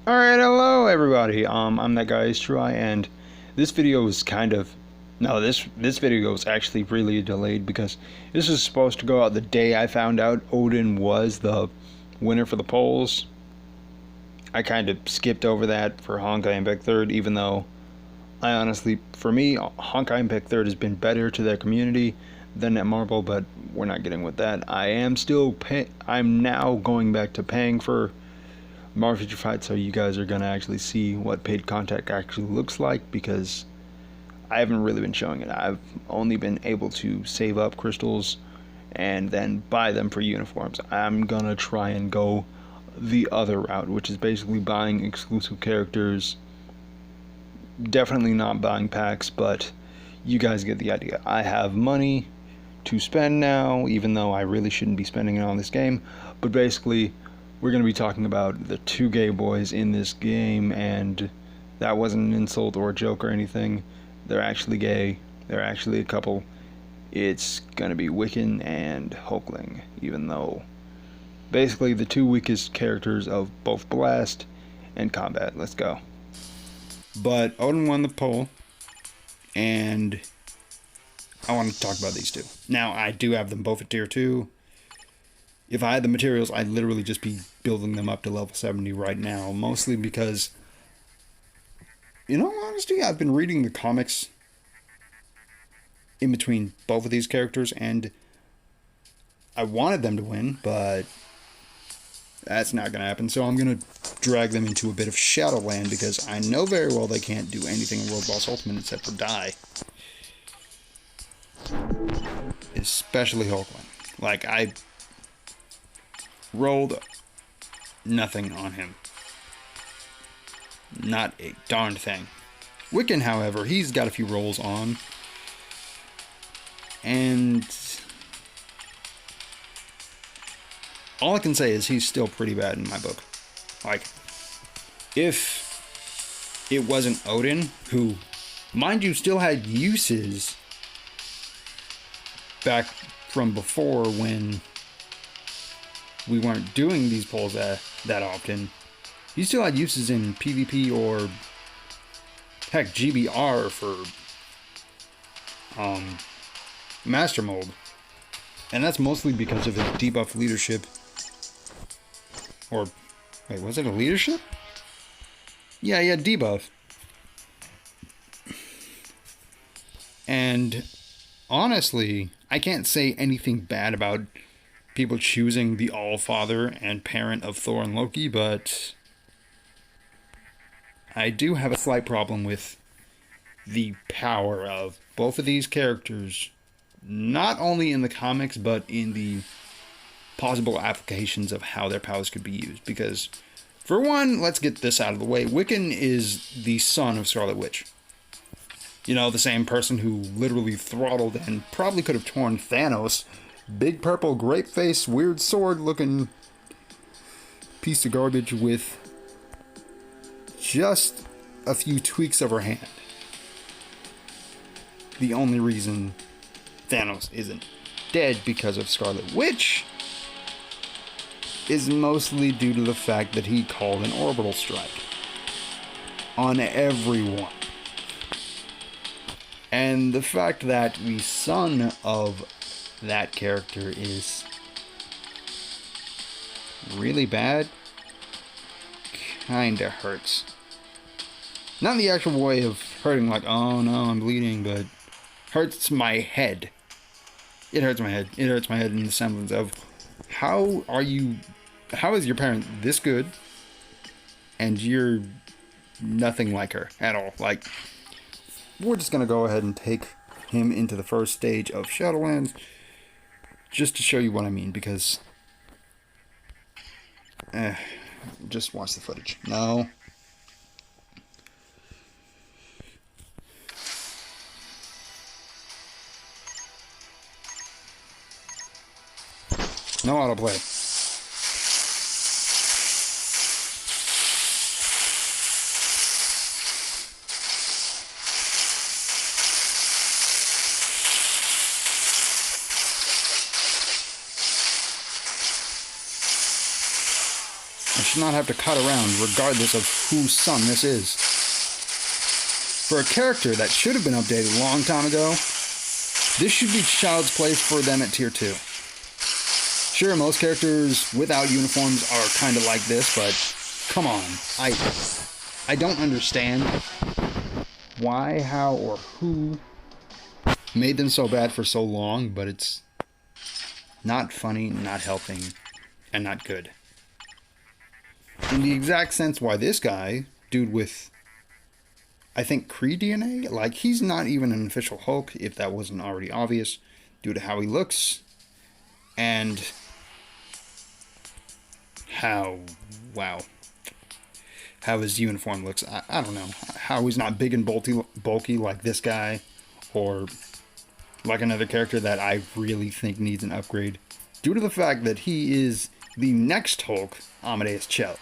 Alright, hello everybody. I'm that guy Try, and this video is kind of no, this video is actually really delayed because this is supposed to go out the day I found out Odin was the winner for the polls. I kind of skipped over that for Honkai Impact Third, even though I honestly, for me, Honkai Impact Third has been better to their community than Netmarble, but we're not getting with that. I'm now going back to paying for Marvel Future Fight, so you guys are gonna actually see what paid contact actually looks like, because I haven't really been showing it. I've only been able to save up crystals and then buy them for uniforms. I'm gonna try and go the other route, which is basically buying exclusive characters. Definitely not buying packs, but you guys get the idea. I have money to spend now, even though I really shouldn't be spending it on this game, but basically we're going to be talking about the two gay boys in this game, and that wasn't an insult or a joke or anything. They're actually gay. They're actually a couple. It's going to be Wiken and Hulkling, even though basically the two weakest characters of both Blast and Combat. Let's go. But Odin won the poll, and I want to talk about these two. Now, I do have them both at tier 2. If I had the materials, I'd literally just be building them up to level 70 right now. Mostly because, in all honesty, I've been reading the comics in between both of these characters, and I wanted them to win, but that's not going to happen. So I'm going to drag them into a bit of Shadowland, because I know very well they can't do anything in World Boss Ultimate except for die. Especially Hulkling. Like, I rolled nothing on him. Not a darned thing. Wiken, however, he's got a few rolls on. And all I can say is he's still pretty bad in my book. Like, if it wasn't Odin, who, mind you, still had uses back from before when we weren't doing these polls that often. He still had uses in PvP or heck GBR for Master Mold, and that's mostly because of his debuff leadership. Or wait, was it a leadership? Yeah, debuff. And honestly, I can't say anything bad about people choosing the All-Father and parent of Thor and Loki, but I do have a slight problem with the power of both of these characters, not only in the comics, but in the possible applications of how their powers could be used. Because, for one, let's get this out of the way. Wiken is the son of Scarlet Witch. You know, the same person who literally throttled and probably could have torn Thanos. Big purple, grape face, weird sword looking piece of garbage with just a few tweaks of her hand. The only reason Thanos isn't dead because of Scarlet Witch is mostly due to the fact that he called an orbital strike on everyone. And the fact that the son of that character is really bad kinda hurts. Not in the actual way of hurting, like, oh no, I'm bleeding, but hurts my head. It hurts my head. It hurts my head in the semblance of how is your parent this good and you're nothing like her at all? Like, we're just gonna go ahead and take him into the first stage of Shadowlands just to show you what I mean, because just watch the footage. No. No autoplay. should not have to cut around regardless of whose son this is. For a character that should have been updated a long time ago, this should be child's play for them at tier 2. Sure, most characters without uniforms are kind of like this, but come on. I don't understand why, how, or who made them so bad for so long, but it's not funny, not helping, and not good. In the exact sense why this guy, dude with, I think, Kree DNA, like, he's not even an official Hulk, if that wasn't already obvious, due to how he looks, and how his uniform looks. I don't know, how he's not big and bulky like this guy, or like another character that I really think needs an upgrade, due to the fact that he is the next Hulk, Amadeus Cho.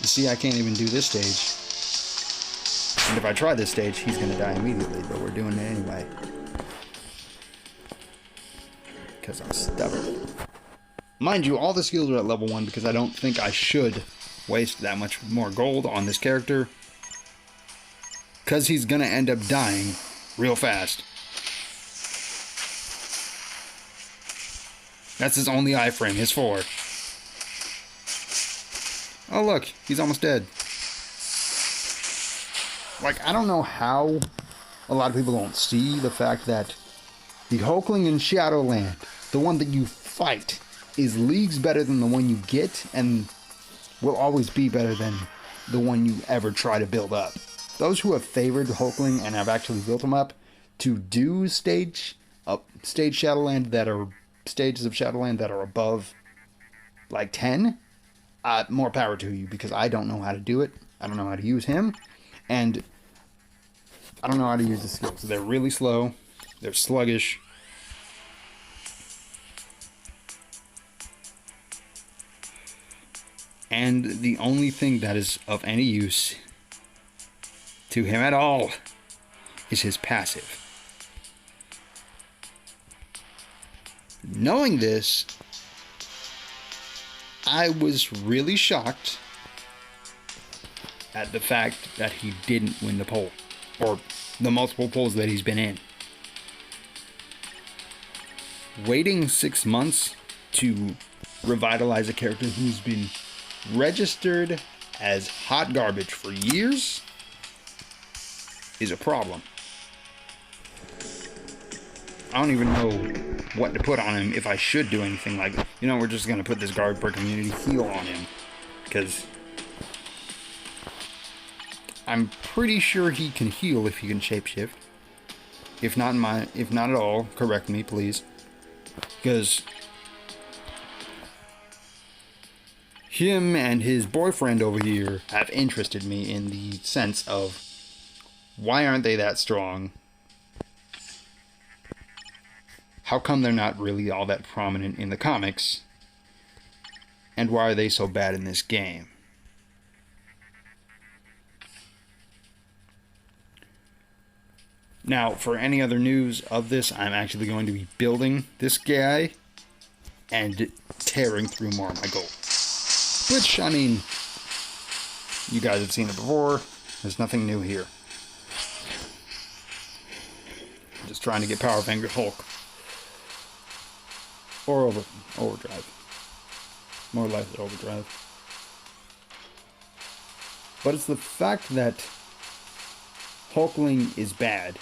You see, I can't even do this stage. And if I try this stage, he's going to die immediately, but we're doing it anyway. Because I'm stubborn. Mind you, all the skills are at level 1 because I don't think I should waste that much more gold on this character. Because he's going to end up dying real fast. That's his only iframe, his 4. Oh look, he's almost dead. Like, I don't know how a lot of people don't see the fact that the Hulkling in Shadowland, the one that you fight, is leagues better than the one you get, and will always be better than the one you ever try to build up. Those who have favored Hulkling and have actually built him up to do stages of Shadowland that are above like 10, more power to you, because I don't know how to do it. I don't know how to use him, and I don't know how to use the skills. They're really slow. They're sluggish. And the only thing that is of any use to him at all is his passive. Knowing this, I was really shocked at the fact that he didn't win the poll, or the multiple polls that he's been in. Waiting 6 months to revitalize a character who's been registered as hot garbage for years is a problem. I don't even know what to put on him, if I should do anything like, you know, we're just going to put this guard per community heal on him, because I'm pretty sure he can heal if he can shapeshift. If not at all, correct me, please. Because him and his boyfriend over here have interested me in the sense of, why aren't they that strong? How come they're not really all that prominent in the comics? And why are they so bad in this game? Now, for any other news of this, I'm actually going to be building this guy and tearing through more of my gold. Which, I mean, you guys have seen it before. There's nothing new here. Just trying to get Power Finger Hulk. Or overdrive. More or less overdrive. But it's the fact that Hulkling is bad,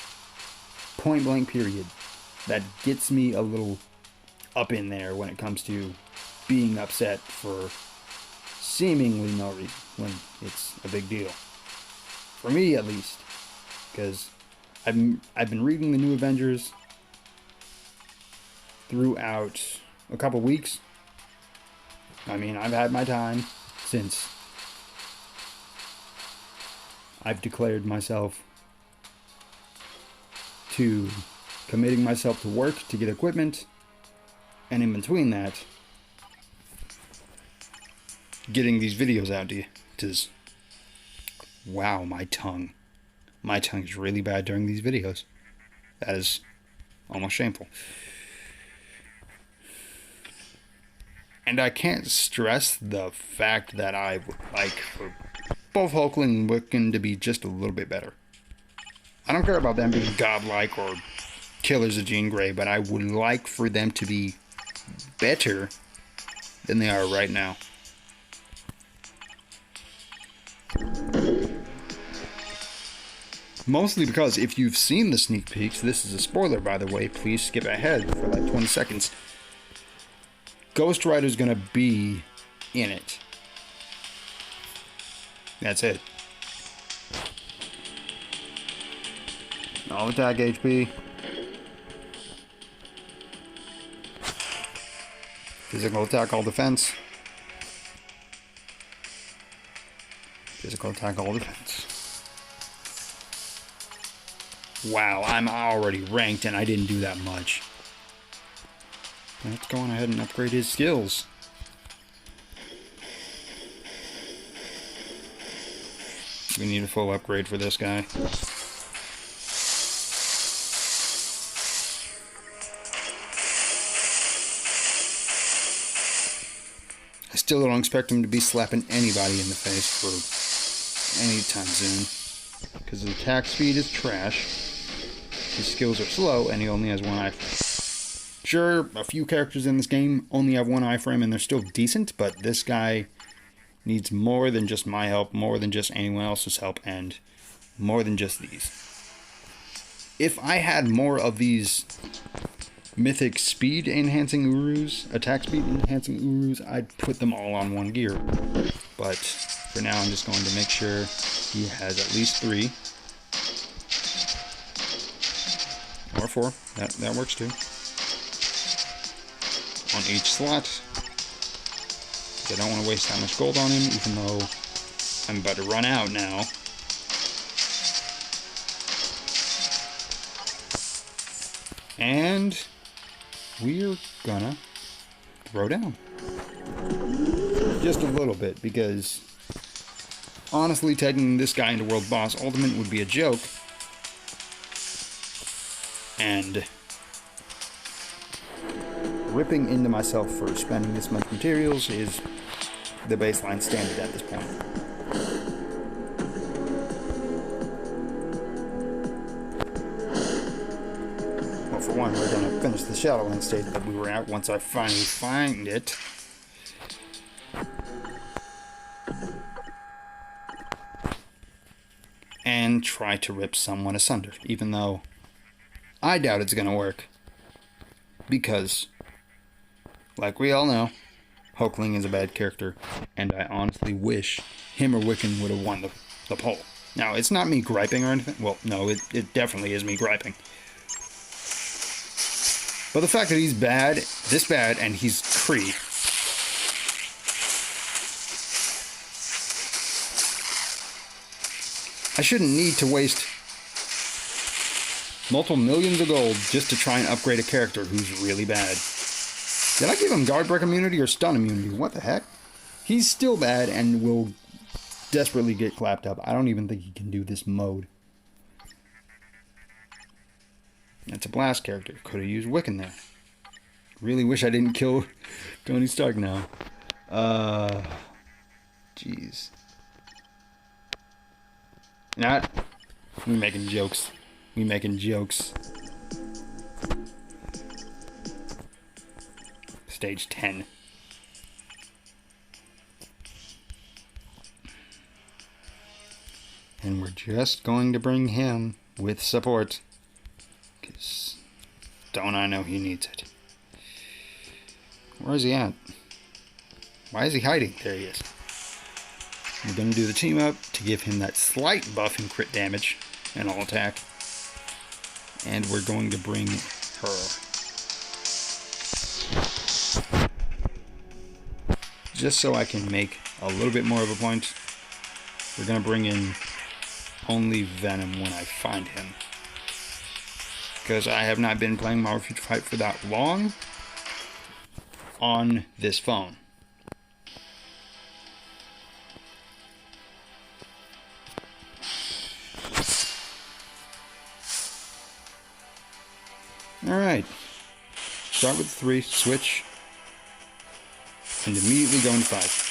point blank period, that gets me a little up in there when it comes to being upset for seemingly no reason when it's a big deal. For me, at least. Because I've been reading the New Avengers throughout a couple weeks. I mean, I've had my time since I've declared myself to committing myself to work to get equipment, and in between that, getting these videos out to you. Because Wow, my tongue. My tongue is really bad during these videos. That is almost shameful. And I can't stress the fact that I would like for both Hulkling and Wiken to be just a little bit better. I don't care about them being godlike or killers of Jean Grey, but I would like for them to be better than they are right now. Mostly because if you've seen the sneak peeks, this is a spoiler by the way, please skip ahead for like 20 seconds. Ghost Rider's gonna be in it. That's it. All attack HP. Physical attack, all defense. Physical attack, all defense. Wow, I'm already ranked and I didn't do that much. Let's go on ahead and upgrade his skills. We need a full upgrade for this guy. I still don't expect him to be slapping anybody in the face for any time soon. Because his attack speed is trash. His skills are slow, and he only has one iframe. Sure, a few characters in this game only have one iframe, and they're still decent, but this guy needs more than just my help, more than just anyone else's help, and more than just these. If I had more of these mythic speed enhancing Urus, attack speed enhancing Urus, I'd put them all on one gear. But for now, I'm just going to make sure he has at least 3. Or 4. That works too. On each slot. I don't want to waste that much gold on him, even though I'm about to run out now. And we're gonna throw down. Just a little bit, because honestly, taking this guy into World Boss Ultimate would be a joke. And ripping into myself for spending this much materials is the baseline standard at this point. Well, for one, we're going to finish the Shadowland stage that we were at once I finally find it. And try to rip someone asunder, even though I doubt it's going to work. Because, like we all know, Hulkling is a bad character, and I honestly wish him or Wiken would have won the poll. Now, it's not me griping or anything. Well, no, it definitely is me griping. But the fact that he's bad, this bad, and he's Kree. I shouldn't need to waste multiple millions of gold just to try and upgrade a character who's really bad. Did I give him guard break immunity or stun immunity? What the heck? He's still bad and will desperately get clapped up. I don't even think he can do this mode. That's a blast character. Could have used Wiken there. Really wish I didn't kill Tony Stark now. Jeez. Not. We making jokes. We making jokes. Stage 10. And we're just going to bring him with support. Because don't I know he needs it. Where is he at? Why is he hiding? There he is. We're going to do the team up to give him that slight buff in crit damage and all attack. And we're going to bring her. Just so I can make a little bit more of a point, we're going to bring in only Venom when I find him. Because I have not been playing Marvel Future Fight for that long on this phone. Alright. Start with 3, switch, and immediately go into 5.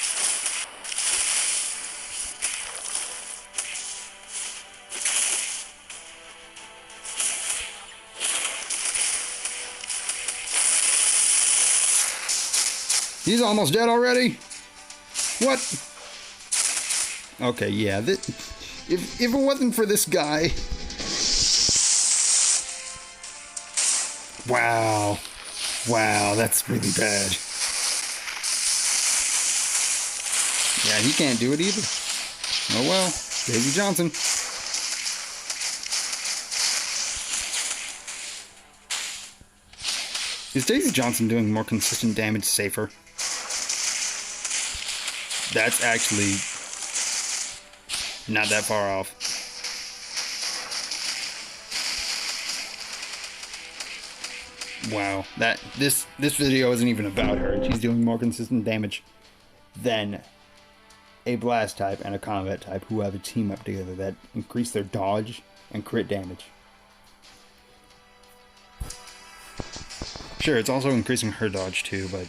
He's almost dead already? What? Okay, yeah, if it wasn't for this guy... Wow. Wow, that's really bad. Yeah, he can't do it either. Oh well, Daisy Johnson. Is Daisy Johnson doing more consistent damage safer? That's actually not that far off. Wow, this video isn't even about her. She's doing more consistent damage than a blast type and a combat type who have a team up together that increase their dodge and crit damage. Sure, it's also increasing her dodge too, but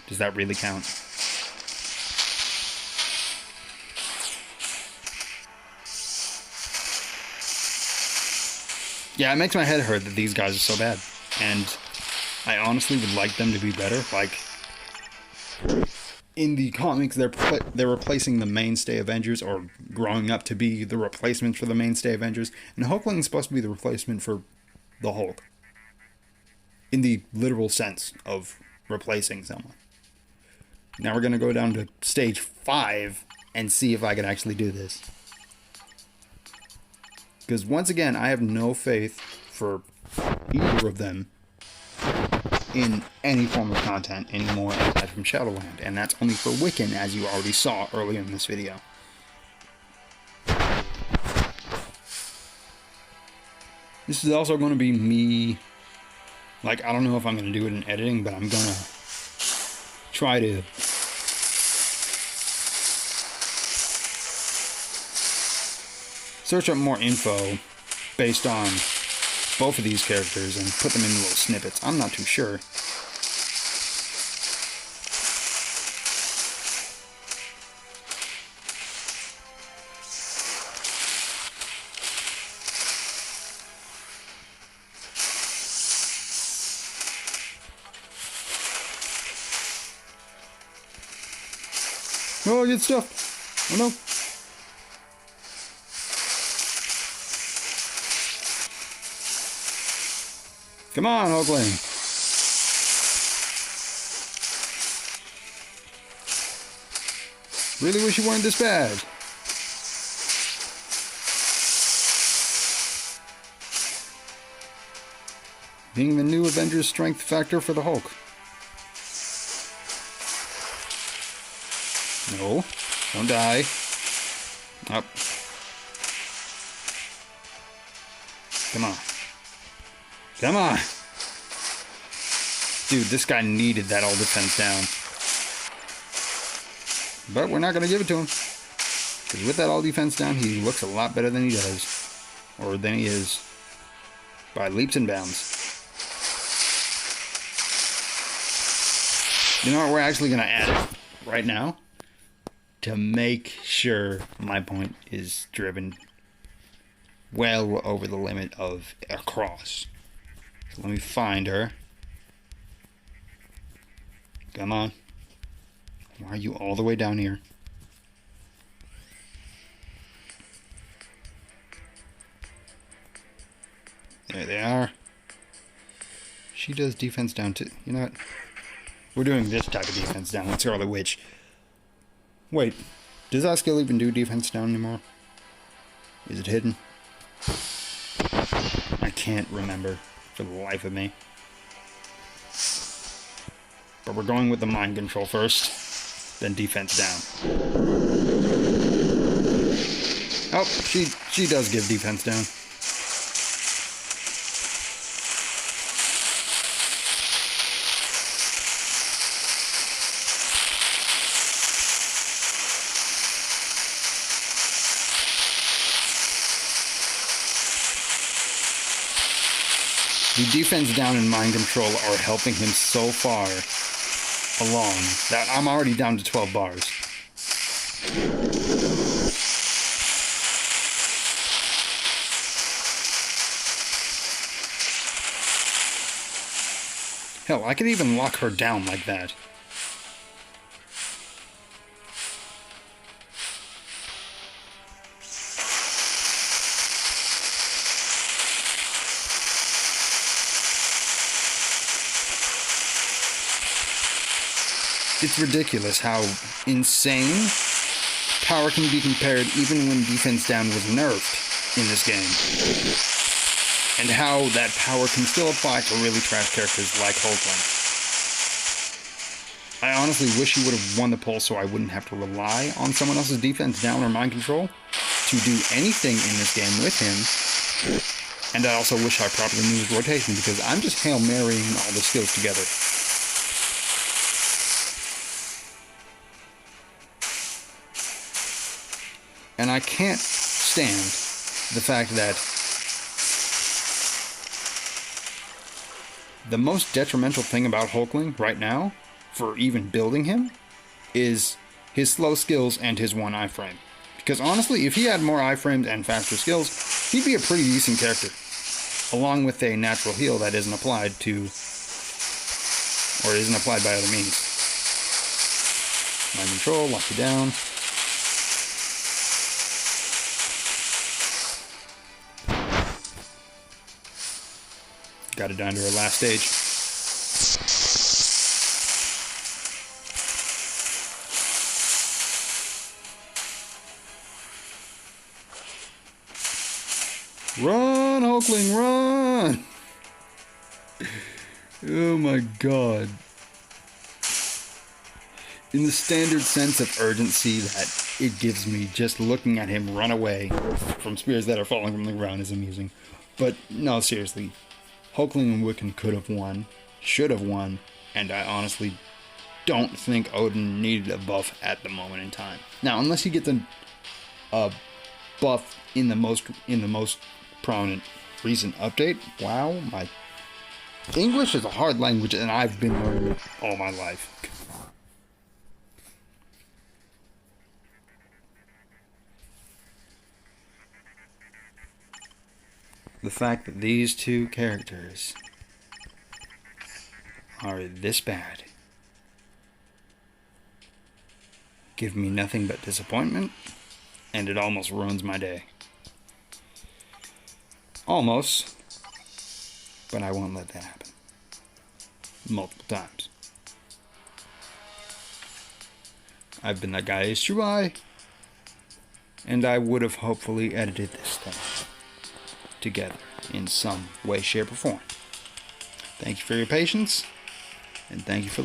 does that really count? Yeah, it makes my head hurt that these guys are so bad. And I honestly would like them to be better. Like, in the comics, they're replacing the mainstay Avengers, or growing up to be the replacement for the mainstay Avengers. And Hulkling is supposed to be the replacement for the Hulk. In the literal sense of replacing someone. Now we're going to go down to stage 5 and see if I can actually do this. Because once again, I have no faith for either of them in any form of content anymore aside from Shadowland. And that's only for Wiken, as you already saw earlier in this video. This is also going to be me... Like, I don't know if I'm going to do it in editing, but I'm going to try to... search up more info based on both of these characters and put them in little snippets. I'm not too sure. Oh, good stuff. Oh no. Come on, Hulkling. Really wish you weren't this bad. Being the new Avengers strength factor for the Hulk. No, don't die. Up. Come on. Come on! Dude, this guy needed that all defense down. But we're not going to give it to him. Because with that all defense down, he looks a lot better than he does. Or than he is. By leaps and bounds. You know what? We're actually going to add it right now. To make sure my point is driven well over the limit of a cross. So let me find her. Come on. Why are you all the way down here? There they are. She does defense down too. You know what? We're doing this type of defense down. Let's Scarlet Witch. Wait, does that skill even do defense down anymore? Is it hidden? I can't remember for the life of me. But we're going with the mind control first, then defense down. Oh, she does give defense down. The defense down and mind control are helping him so far along that I'm already down to 12 bars. Hell, I could even lock her down like that. It's ridiculous how insane power can be compared even when defense down was nerfed in this game. And how that power can still apply to really trash characters like Hulkling. I honestly wish he would have won the poll so I wouldn't have to rely on someone else's defense down or mind control to do anything in this game with him. And I also wish I properly knew his rotation because I'm just Hail Marying all the skills together. And I can't stand the fact that the most detrimental thing about Hulkling right now, for even building him, is his slow skills and his one iframe. Because honestly, if he had more iframes and faster skills, he'd be a pretty decent character. Along with a natural heal that isn't applied to, or isn't applied by other means. Mind control, lock you down. Got it down to our last stage. Run, Hulkling, run! Oh my god. In the standard sense of urgency that it gives me just looking at him run away from spears that are falling from the ground is amusing. But no, seriously. Hulkling and Wiken could have won, should have won, and I honestly don't think Odin needed a buff at the moment in time. Now, unless he gets a buff in the most prominent recent update. Wow, my English is a hard language, and I've been learning it all my life. The fact that these two characters are this bad give me nothing but disappointment, and it almost ruins my day. Almost, but I won't let that happen. Multiple times. I've been that guy is true I, and I would have hopefully edited this thing together in some way, shape, or form. Thank you for your patience, and thank you for listening.